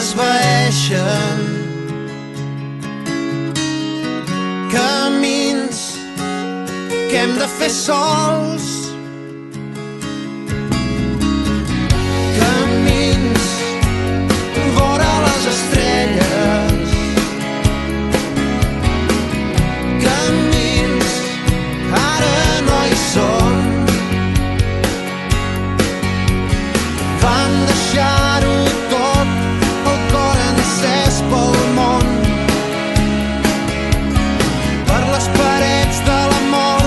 s'esvaeixen, camins que hem de fer sols, camins vora les estrelles, camins ara no hi són, vam deixar-ho tot, el cor encès pel món, per les parets de l'amor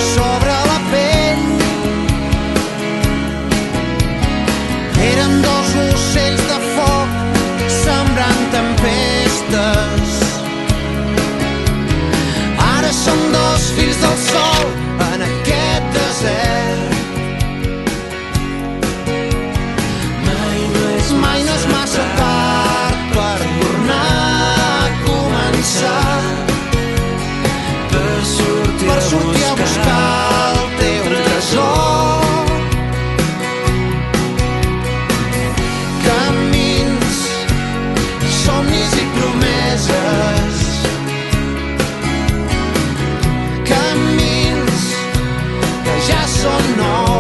sobre la pell. Eren dos ocells de foc sembrant tempestes, ara som dos fills del sol en aquest desert. Mai no és massa tard per tornar a començar, per sortir a buscar el teu tresor. Camins, somnis i promeses, camins que ja són nous.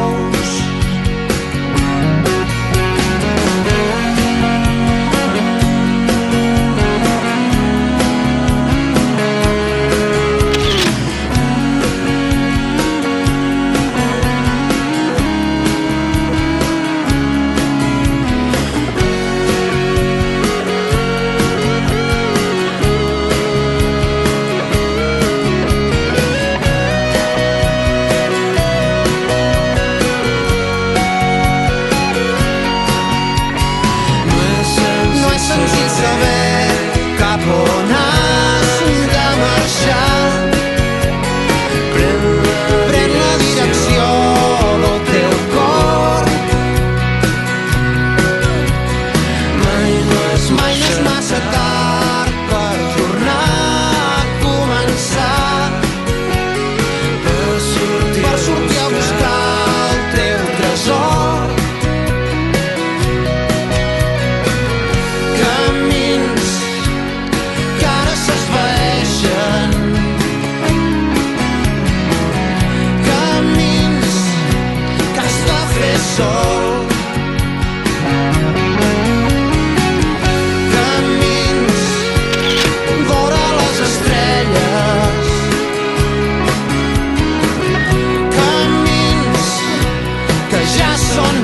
Ja són